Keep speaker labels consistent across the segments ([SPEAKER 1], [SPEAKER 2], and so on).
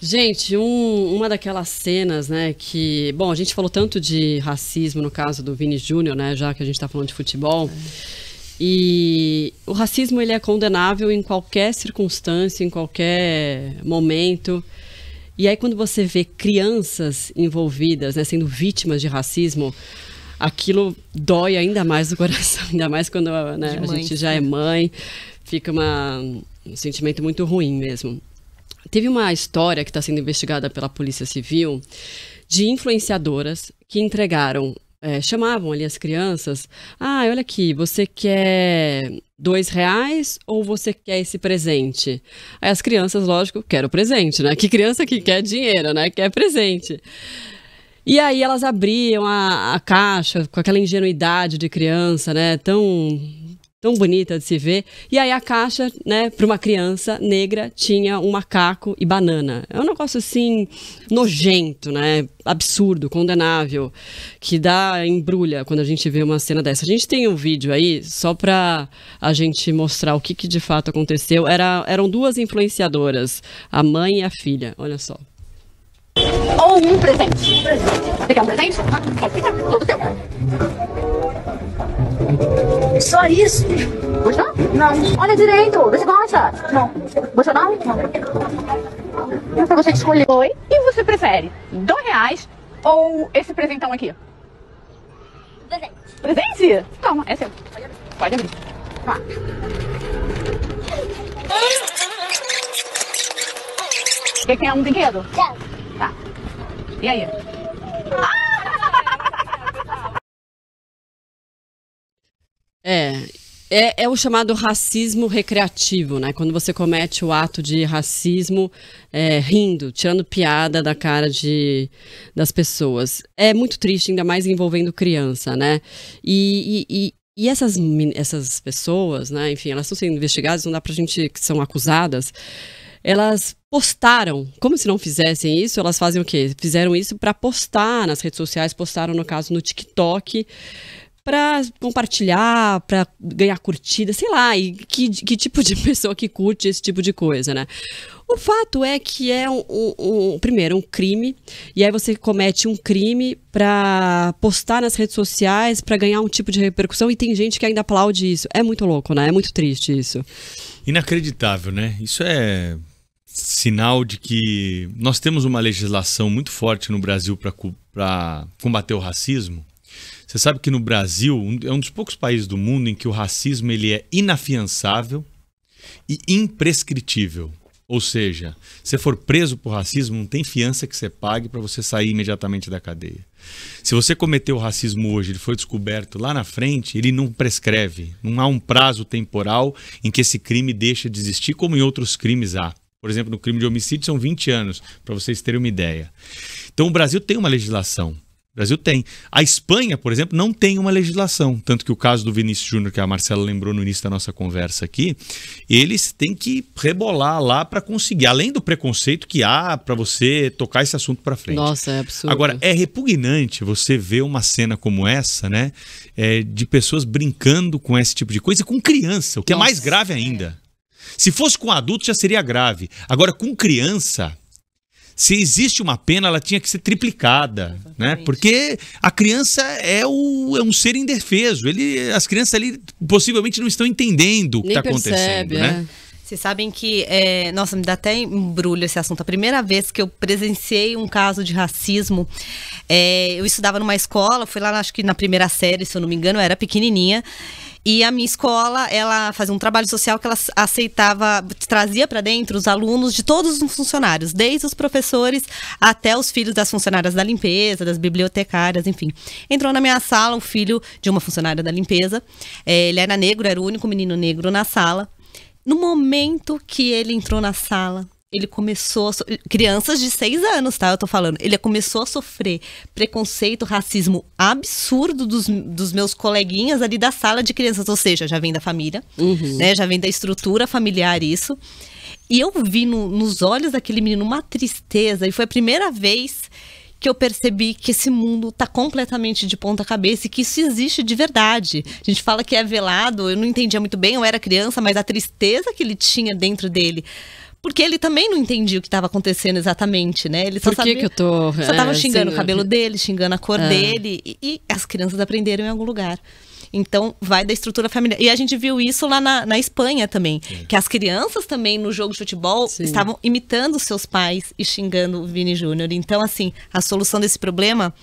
[SPEAKER 1] Gente, uma daquelas cenas, né, que... Bom, a gente falou tanto de racismo no caso do Vini Júnior, né, já que a gente tá falando de futebol. E o racismo, ele é condenável em qualquer circunstância, em qualquer momento. E aí, quando você vê crianças envolvidas, né, sendo vítimas de racismo, aquilo dói ainda mais no coração, ainda mais quando, né, a gente já é mãe. Fica um sentimento muito ruim mesmo. Teve uma história que está sendo investigada pela Polícia Civil de influenciadoras que entregaram, chamavam ali as crianças. Ah, olha aqui, você quer R$2 ou você quer esse presente? Aí as crianças, lógico, querem o presente, né? Que criança que quer dinheiro, né? Quer presente. E aí elas abriam a caixa com aquela ingenuidade de criança, né? Tão bonita de se ver. E aí a caixa, né, para uma criança negra, tinha um macaco e banana. É um negócio assim, nojento, né? Absurdo, condenável, que embrulha quando a gente vê uma cena dessa. A gente tem um vídeo aí, só para a gente mostrar o que de fato aconteceu. Eram duas influenciadoras, a mãe e a filha, olha só.
[SPEAKER 2] Ou um presente. Você quer um presente? Pode ficar, todo teu. Só isso? Gostou? Não. Olha direito, você gosta? Não. Gostou não? Não. Então você escolheu. Oi? E você prefere R$2 ou esse presentão aqui?
[SPEAKER 3] Presente.
[SPEAKER 2] Presente? Toma, é seu. Pode abrir. Tá. Quer um brinquedo?
[SPEAKER 3] Quero.
[SPEAKER 2] Tá. E aí?
[SPEAKER 1] É o chamado racismo recreativo, né? Quando você comete o ato de racismo rindo, tirando piada da cara das pessoas. É muito triste, ainda mais envolvendo criança, né? E essas pessoas, né? Enfim, elas estão sendo investigadas, não dá pra gente, que são acusadas, elas postaram, como se não fizessem isso, elas fazem o quê? Fizeram isso para postar nas redes sociais, postaram, no caso, no TikTok, para compartilhar, para ganhar curtida, sei lá, e que tipo de pessoa que curte esse tipo de coisa, né? O fato é que é primeiro, um crime, e aí você comete um crime para postar nas redes sociais, para ganhar um tipo de repercussão, e tem gente que ainda aplaude isso. É muito louco, né? É muito triste isso.
[SPEAKER 4] Inacreditável, né? Isso é sinal de que nós temos uma legislação muito forte no Brasil para combater o racismo. Você sabe que no Brasil é um dos poucos países do mundo em que o racismo ele é inafiançável e imprescritível. Ou seja, se for preso por racismo, não tem fiança que você pague para você sair imediatamente da cadeia. Se você cometeu racismo hoje, ele foi descoberto lá na frente, ele não prescreve. Não há um prazo temporal em que esse crime deixa de existir, como em outros crimes há. Por exemplo, no crime de homicídio são 20 anos, para vocês terem uma ideia. Então o Brasil tem uma legislação. O Brasil tem. A Espanha, por exemplo, não tem uma legislação. Tanto que o caso do Vinícius Júnior, que a Marcela lembrou no início da nossa conversa aqui, eles têm que rebolar lá para conseguir, além do preconceito que há para você tocar esse assunto para frente.
[SPEAKER 1] Nossa, é absurdo.
[SPEAKER 4] Agora, é repugnante você ver uma cena como essa, né, de pessoas brincando com esse tipo de coisa e com criança, o que é mais grave ainda. Se fosse com adulto já seria grave. Agora, com criança, se existe uma pena, ela tinha que ser triplicada, né? Porque a criança é um ser indefeso. As crianças ali possivelmente não estão entendendo o que está acontecendo, né?
[SPEAKER 5] Vocês sabem que, nossa, me dá até embrulho esse assunto. A primeira vez que eu presenciei um caso de racismo, eu estudava numa escola, fui lá, acho que na primeira série, se eu não me engano, eu era pequenininha. E a minha escola, ela fazia um trabalho social que ela aceitava, trazia para dentro os alunos de todos os funcionários, desde os professores até os filhos das funcionárias da limpeza, das bibliotecárias, enfim. Entrou na minha sala o filho de uma funcionária da limpeza, ele era negro, era o único menino negro na sala. No momento que ele entrou na sala, ele começou crianças de 6 anos, tá? Eu tô falando. Ele começou a sofrer preconceito, racismo absurdo dos meus coleguinhas ali da sala de crianças. Ou seja, já vem da família, né? Já vem da estrutura familiar isso. E eu vi nos olhos daquele menino uma tristeza. E foi a primeira vez que eu percebi que esse mundo tá completamente de ponta cabeça e que isso existe de verdade. A gente fala que é velado, eu não entendia muito bem, eu era criança, mas a tristeza que ele tinha dentro dele Porque ele também não entendia o que estava acontecendo exatamente, né? Ele só
[SPEAKER 1] Por que que eu tô...
[SPEAKER 5] Só estavam xingando
[SPEAKER 1] assim,
[SPEAKER 5] o cabelo dele, xingando a cor dele. E as crianças aprenderam em algum lugar. Então, vai da estrutura familiar. E a gente viu isso lá na Espanha também. Que as crianças também, no jogo de futebol, estavam imitando seus pais e xingando o Vini Júnior. Então, assim, a solução desse problema...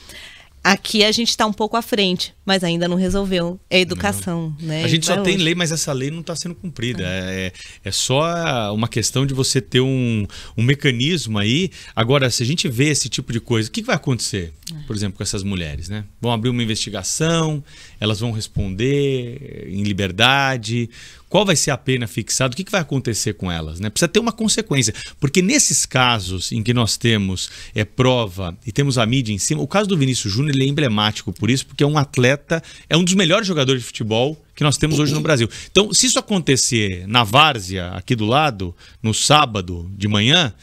[SPEAKER 5] Aqui a gente está um pouco à frente, mas ainda não resolveu. É educação, né?
[SPEAKER 4] A gente só tem lei, mas essa lei não está sendo cumprida. É só uma questão de você ter um mecanismo aí. Agora, se a gente vê esse tipo de coisa, o que vai acontecer, por exemplo, com essas mulheres, né? Vão abrir uma investigação, elas vão responder em liberdade. Qual vai ser a pena fixada? O que vai acontecer com elas? Né? Precisa ter uma consequência. Porque nesses casos em que nós temos prova e temos a mídia em cima, o caso do Vinícius Júnior ele é emblemático por isso, porque é um atleta, é um dos melhores jogadores de futebol que nós temos hoje no Brasil. Então, se isso acontecer na várzea, aqui do lado, no sábado de manhã,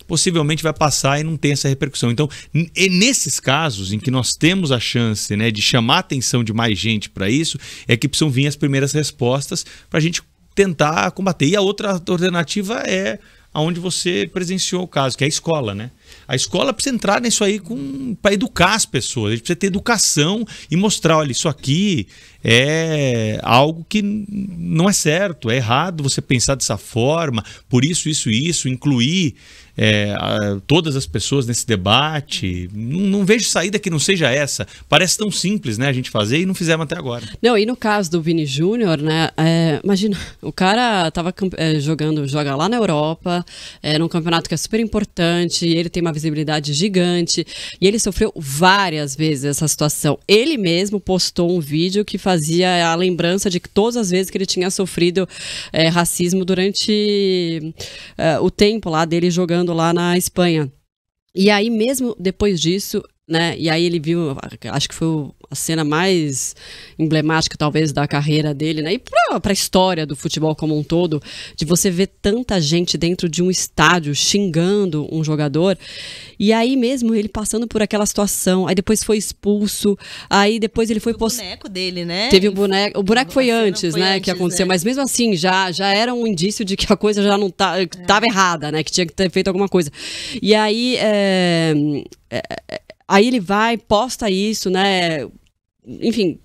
[SPEAKER 4] possivelmente vai passar e não tem essa repercussão. Então, nesses casos em que nós temos a chance, né, de chamar a atenção de mais gente para isso, é que precisam vir as primeiras respostas para a gente tentar combater. E a outra alternativa é aonde você presenciou o caso, que é a escola, né? A escola precisa entrar nisso aí para educar as pessoas. A gente precisa ter educação e mostrar, olha, isso aqui é algo que não é certo, é errado você pensar dessa forma, por isso, incluir todas as pessoas nesse debate. Não vejo saída que não seja essa. Parece tão simples, né, a gente fazer e não fizemos até agora.
[SPEAKER 1] Não, e no caso do Vini Júnior, né, imagina, o cara tava joga lá na Europa, num campeonato que é super importante, ele tem uma visibilidade gigante, e ele sofreu várias vezes essa situação. Ele mesmo postou um vídeo que fazia a lembrança de que todas as vezes que ele tinha sofrido racismo durante o tempo lá dele jogando lá na Espanha. E aí mesmo depois disso, né, e aí ele viu, acho que foi a cena mais emblemática talvez da carreira dele, né, e para a história do futebol como um todo, de você ver tanta gente dentro de um estádio xingando um jogador, e aí mesmo ele passando por aquela situação, aí depois foi expulso, aí depois ele foi...
[SPEAKER 5] O boneco dele, né?
[SPEAKER 1] Teve o boneco foi antes, né, que aconteceu, né? Mas mesmo assim, já era um indício de que a coisa já não estava errada, né, que tinha que ter feito alguma coisa. E aí... Aí ele vai, posta isso, né? Enfim,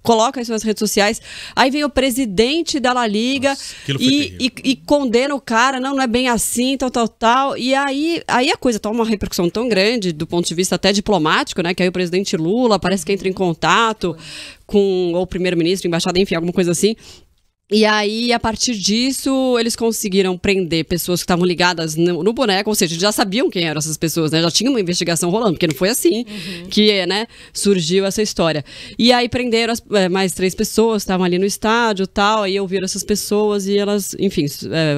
[SPEAKER 1] coloca isso nas redes sociais. Aí vem o presidente da La Liga.
[SPEAKER 4] Nossa, e
[SPEAKER 1] condena o cara. Não é bem assim, tal. E aí a coisa toma uma repercussão tão grande do ponto de vista até diplomático, né? Que aí o presidente Lula parece que entra em contato com ou o primeiro-ministro, embaixada, enfim, alguma coisa assim. E aí, a partir disso, eles conseguiram prender pessoas que estavam ligadas no boneco, ou seja, já sabiam quem eram essas pessoas, né? Já tinha uma investigação rolando, porque não foi assim que, né, surgiu essa história. E aí prenderam mais 3 pessoas, estavam ali no estádio e tal, aí ouviram essas pessoas e elas, enfim,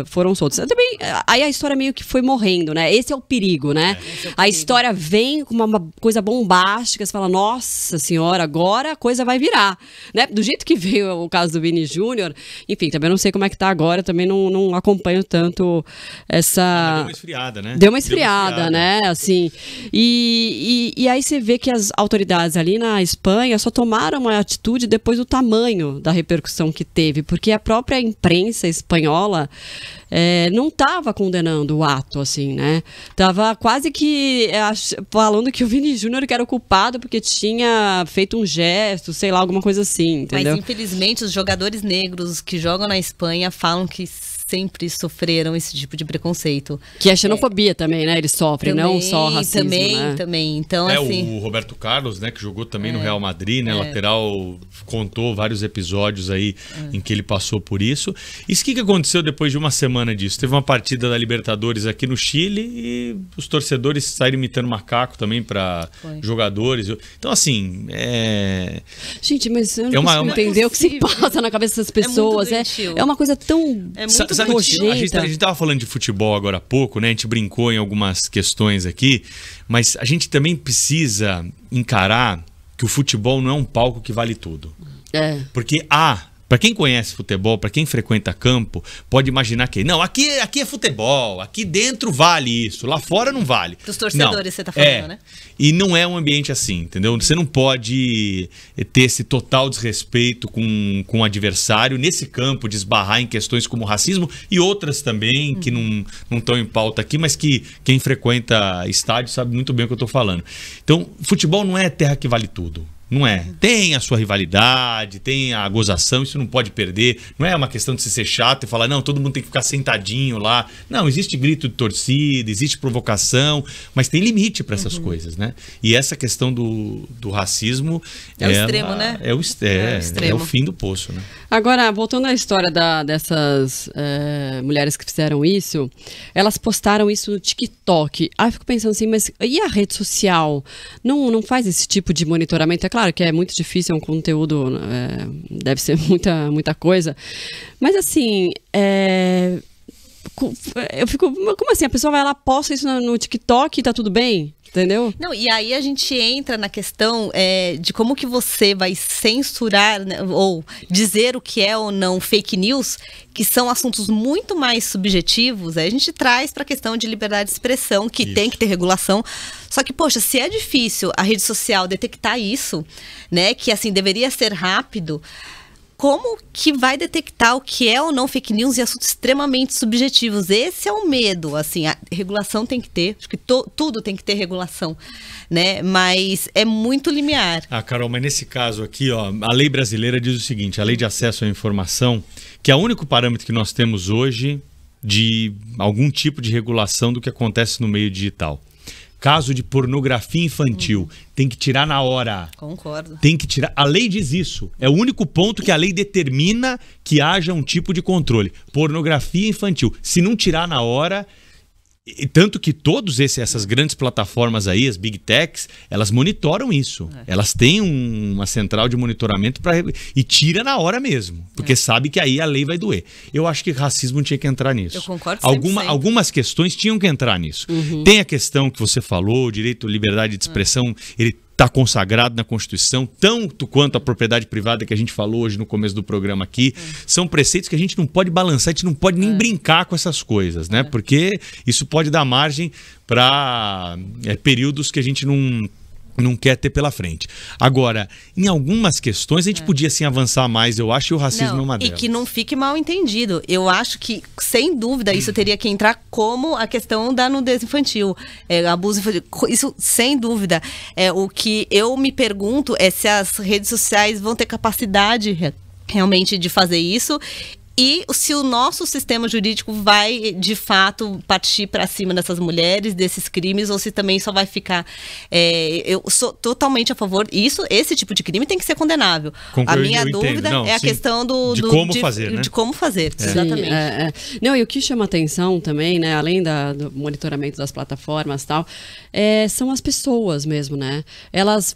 [SPEAKER 1] foram soltas. Também, aí a história meio que foi morrendo, né? Esse é o perigo, né? A história vem com uma coisa bombástica, você fala, nossa senhora, agora a coisa vai virar, né? Do jeito que veio o caso do Vini Júnior. Enfim, também não sei como é que tá agora, também não acompanho tanto essa...
[SPEAKER 4] Deu uma esfriada, né?
[SPEAKER 1] Deu uma esfriada, né? Assim, e aí você vê que as autoridades ali na Espanha só tomaram uma atitude depois do tamanho da repercussão que teve, porque a própria imprensa espanhola não estava condenando o ato, assim, né? Tava quase que falando que o Vini Júnior que era o culpado porque tinha feito um gesto, sei lá, alguma coisa assim, entendeu?
[SPEAKER 5] Mas infelizmente os jogadores negros que jogam na Espanha falam que sempre sofreram esse tipo de preconceito.
[SPEAKER 1] Que é xenofobia também, né? Eles sofrem, também, não só racismo,
[SPEAKER 5] Também. Então, assim...
[SPEAKER 4] O Roberto Carlos, né, que jogou também no Real Madrid, né? Lateral, contou vários episódios aí em que ele passou por isso. E o que aconteceu depois de uma semana disso? Teve uma partida da Libertadores aqui no Chile e os torcedores saíram imitando macaco também para jogadores. Então, assim,
[SPEAKER 1] Gente, mas eu não consigo entender o que se passa na cabeça dessas pessoas. É uma coisa tão...
[SPEAKER 4] A gente estava falando de futebol agora há pouco, né? A gente brincou em algumas questões aqui, mas a gente também precisa encarar que o futebol não é um palco que vale tudo. Porque há Para quem conhece futebol, para quem frequenta campo, pode imaginar que não, aqui é futebol, aqui dentro vale isso, lá fora não vale.
[SPEAKER 5] Dos torcedores você tá falando, né?
[SPEAKER 4] E não é um ambiente assim, entendeu? Você não pode ter esse total desrespeito com o adversário nesse campo, de esbarrar em questões como racismo e outras também que não estão em pauta aqui, mas que quem frequenta estádio sabe muito bem o que eu estou falando. Então, futebol não é terra que vale tudo. Não é. Tem a sua rivalidade, tem a gozação, isso não pode perder. Não é uma questão de se ser chato e falar, não, todo mundo tem que ficar sentadinho lá. Não, existe grito de torcida, existe provocação, mas tem limite para essas coisas, né? E essa questão do racismo...
[SPEAKER 5] É o extremo, né?
[SPEAKER 4] É o fim do poço, né?
[SPEAKER 1] Agora, voltando à história dessas mulheres que fizeram isso, elas postaram isso no TikTok. Aí eu fico pensando assim, mas e a rede social? Não faz esse tipo de monitoramento? É claro que é muito difícil, é um conteúdo, deve ser muita coisa. Mas assim, eu fico, como assim? A pessoa vai lá, posta isso no TikTok e tá tudo bem? Entendeu?
[SPEAKER 5] Não, e aí a gente entra na questão de como que você vai censurar, né, ou dizer o que é ou não fake news, que são assuntos muito mais subjetivos. Aí a gente traz para a questão de liberdade de expressão, que tem que ter regulação. Só que, poxa, se é difícil a rede social detectar isso, né, que assim deveria ser rápido, como que vai detectar o que é ou não fake news e assuntos extremamente subjetivos? Esse é o medo, assim, a regulação tem que ter, acho que tudo tem que ter regulação, né? Mas é muito limiar.
[SPEAKER 4] Ah, Carol, mas nesse caso aqui, ó, a lei brasileira diz o seguinte, a lei de acesso à informação, que é o único parâmetro que nós temos hoje de algum tipo de regulação do que acontece no meio digital. Caso de pornografia infantil, tem que tirar na hora.
[SPEAKER 5] Concordo.
[SPEAKER 4] Tem que tirar. A lei diz isso. É o único ponto que a lei determina que haja um tipo de controle. Pornografia infantil. Se não tirar na hora... Tanto que todas essas grandes plataformas aí, as Big Techs, elas monitoram isso. Elas têm uma central de monitoramento e tira na hora mesmo. Porque sabe que aí a lei vai doer. Eu acho que racismo tinha que entrar nisso.
[SPEAKER 5] Eu concordo 100%.
[SPEAKER 4] Algumas questões tinham que entrar nisso. Tem a questão que você falou, o direito à liberdade de expressão, ele está consagrado na Constituição, tanto quanto a propriedade privada que a gente falou hoje no começo do programa aqui. São preceitos que a gente não pode balançar, a gente não pode nem brincar com essas coisas, né? Porque isso pode dar margem para períodos que a gente não quer ter pela frente. Agora, em algumas questões a gente podia sim avançar mais, eu acho, e o racismo é uma delas.
[SPEAKER 5] E que não fique mal entendido. Eu acho que, sem dúvida, isso teria que entrar como a questão da nudez infantil, abuso infantil. Isso, sem dúvida. O que eu me pergunto é se as redes sociais vão ter capacidade realmente de fazer isso. E se o nosso sistema jurídico vai, de fato, partir para cima dessas mulheres, desses crimes, ou se também só vai ficar... eu sou totalmente a favor. Esse tipo de crime tem que ser condenável. A minha dúvida é a questão
[SPEAKER 4] de como fazer, né?
[SPEAKER 5] De como fazer, exatamente.
[SPEAKER 1] Não, e o que chama atenção também, né, além do monitoramento das plataformas e tal, são as pessoas mesmo, né? Elas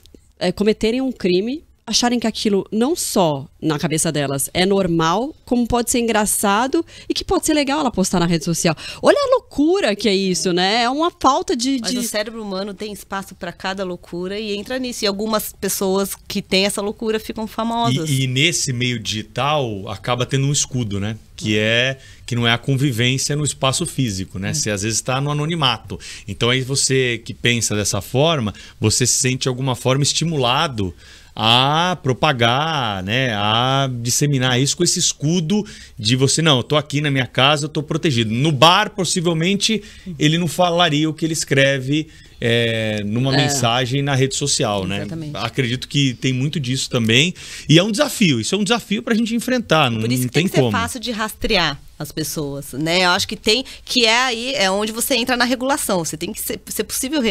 [SPEAKER 1] cometerem um crime, acharem que aquilo não só na cabeça delas é normal, como pode ser engraçado e que pode ser legal ela postar na rede social. Olha a loucura que é isso, né? É uma falta de...
[SPEAKER 5] Mas o cérebro humano tem espaço para cada loucura e entra nisso. E algumas pessoas que têm essa loucura ficam famosas.
[SPEAKER 4] E nesse meio digital acaba tendo um escudo, né? Que não é a convivência no espaço físico, né? Você às vezes está no anonimato. Então aí você que pensa dessa forma, você se sente de alguma forma estimulado a propagar, né, a disseminar isso com esse escudo de você, não, eu tô aqui na minha casa, eu tô protegido. No bar, possivelmente, ele não falaria o que ele escreve numa mensagem na rede social,
[SPEAKER 5] exatamente,
[SPEAKER 4] né? Acredito que tem muito disso também. E é um desafio, isso é um desafio pra gente enfrentar, não tem como.
[SPEAKER 5] Por isso que tem que ser fácil de rastrear as pessoas, né? Eu acho que é onde você entra na regulação. Você tem que ser possível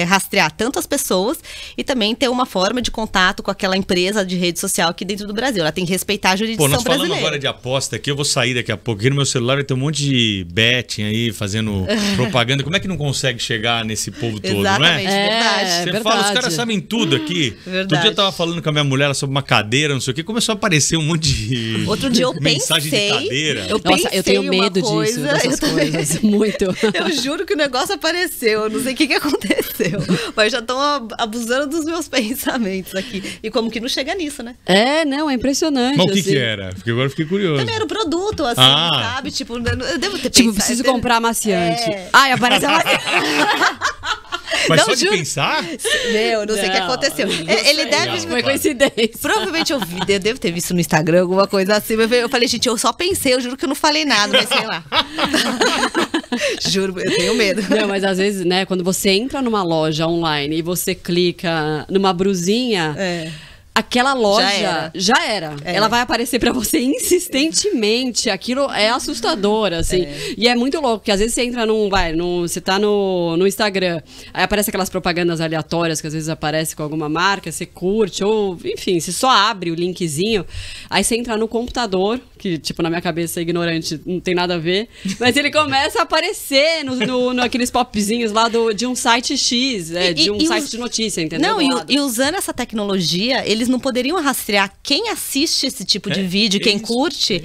[SPEAKER 5] rastrear tanto as pessoas e também ter uma forma de contato com aquela empresa de rede social aqui dentro do Brasil. Ela tem que respeitar a jurisdição brasileira.
[SPEAKER 4] Nós falando agora de aposta aqui, eu vou sair daqui a pouco. Aqui no meu celular vai ter um monte de betting aí, fazendo propaganda. Como é que não consegue chegar nesse povo todo,
[SPEAKER 5] exatamente,
[SPEAKER 4] não é?
[SPEAKER 5] Verdade.
[SPEAKER 4] Você fala, os caras sabem tudo aqui. Outro dia eu tava falando com a minha mulher sobre uma cadeira, não sei o que, começou a aparecer um monte de
[SPEAKER 5] Outro dia eu
[SPEAKER 4] mensagem
[SPEAKER 5] pensei,
[SPEAKER 4] de cadeira.
[SPEAKER 5] Eu pensei
[SPEAKER 1] eu tenho medo disso, dessas coisas, muito.
[SPEAKER 5] Eu juro que o negócio apareceu, eu não sei o que aconteceu, mas já estão abusando dos meus pensamentos aqui. E como que não chega nisso, né?
[SPEAKER 1] Não, é impressionante.
[SPEAKER 4] Mas o que era? Porque agora eu fiquei curioso.
[SPEAKER 5] Também era o produto, assim, sabe? Tipo, eu devo ter
[SPEAKER 1] Tipo,
[SPEAKER 5] pensado,
[SPEAKER 1] preciso comprar amaciante. Ai, aparece amaciante.
[SPEAKER 4] Mas
[SPEAKER 5] Não,
[SPEAKER 4] só de
[SPEAKER 5] juro.
[SPEAKER 4] pensar?
[SPEAKER 5] Eu não sei o que aconteceu. Ele deve...
[SPEAKER 1] Foi coincidência.
[SPEAKER 5] Provavelmente eu devo ter visto no Instagram alguma coisa assim. Mas eu falei, gente, eu só pensei, eu juro que eu não falei nada, mas sei lá. Juro, eu tenho medo.
[SPEAKER 1] Não, mas às vezes, né, quando você entra numa loja online e você clica numa brusinha... Aquela loja já era. Ela vai aparecer pra você insistentemente. Aquilo é assustador, assim. E é muito louco, porque às vezes você entra você tá no Instagram, aí aparece aquelas propagandas aleatórias que às vezes aparece com alguma marca, você curte, ou enfim, você só abre o linkzinho, aí você entra no computador, que tipo, na minha cabeça, ignorante, não tem nada a ver, mas ele começa a aparecer naqueles popzinhos lá de um site X, de um site de notícia, entendeu?
[SPEAKER 5] Não, e usando essa tecnologia, eles não poderiam rastrear quem assiste esse tipo de vídeo, quem curte,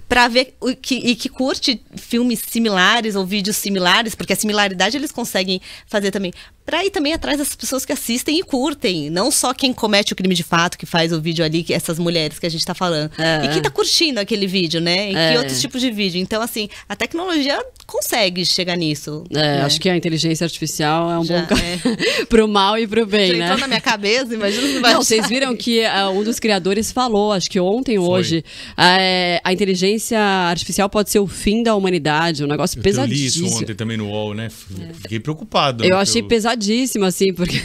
[SPEAKER 5] para ver que curte filmes similares ou vídeos similares, porque a similaridade eles conseguem fazer também. Pra ir também atrás das pessoas que assistem e curtem. Não só quem comete o crime de fato, que faz o vídeo ali, essas mulheres que a gente tá falando. E quem tá curtindo aquele vídeo, né? E que outros tipos de vídeo. Então, assim, a tecnologia consegue chegar nisso.
[SPEAKER 1] Acho que a inteligência artificial é um bom pro mal e pro bem,
[SPEAKER 5] já
[SPEAKER 1] né?
[SPEAKER 5] entrou na minha cabeça, imagina se vai.
[SPEAKER 1] Não, vocês viram que um dos criadores falou, acho que ontem ou hoje, a inteligência artificial pode ser o fim da humanidade, um negócio pesadíssimo.
[SPEAKER 4] Eu li isso ontem também no UOL, né? Fiquei preocupado.
[SPEAKER 1] Eu achei pesadíssimo, assim, porque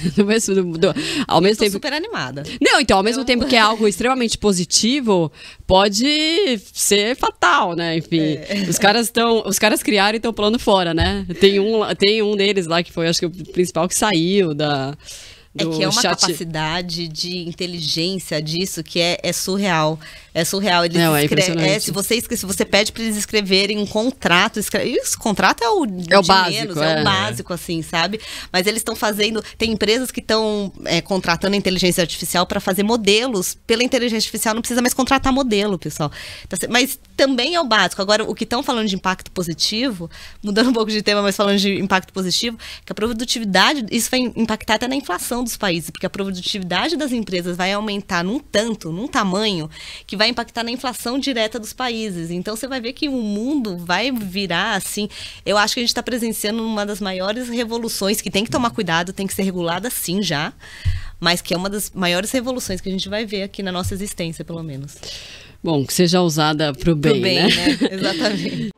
[SPEAKER 1] ao mesmo tempo...
[SPEAKER 5] super animada.
[SPEAKER 1] Não, então, ao mesmo tempo que é algo extremamente positivo, pode ser fatal, né? Enfim, os caras criaram e estão pulando fora, né? Tem um deles lá que foi, acho que o principal que saiu da...
[SPEAKER 5] É que é uma capacidade de inteligência disso que é surreal. É surreal. Eles se você pede para eles escreverem um contrato, esse contrato é o
[SPEAKER 1] básico,
[SPEAKER 5] menos, o básico, assim, sabe? Mas eles estão fazendo. Tem empresas que estão contratando a inteligência artificial para fazer modelos. Pela inteligência artificial não precisa mais contratar modelo, pessoal. Mas também é o básico. Agora, o que estão falando de impacto positivo, mudando um pouco de tema, mas falando de impacto positivo, que a produtividade, isso vai impactar até na inflação dos países, porque a produtividade das empresas vai aumentar num tamanho, que vai impactar na inflação direta dos países. Então, você vai ver que o mundo vai virar, assim... Eu acho que a gente está presenciando uma das maiores revoluções, que tem que tomar cuidado, tem que ser regulada sim já, mas que é uma das maiores revoluções que a gente vai ver aqui na nossa existência, pelo menos.
[SPEAKER 1] Bom, que seja usada pro bem, né?
[SPEAKER 5] Exatamente.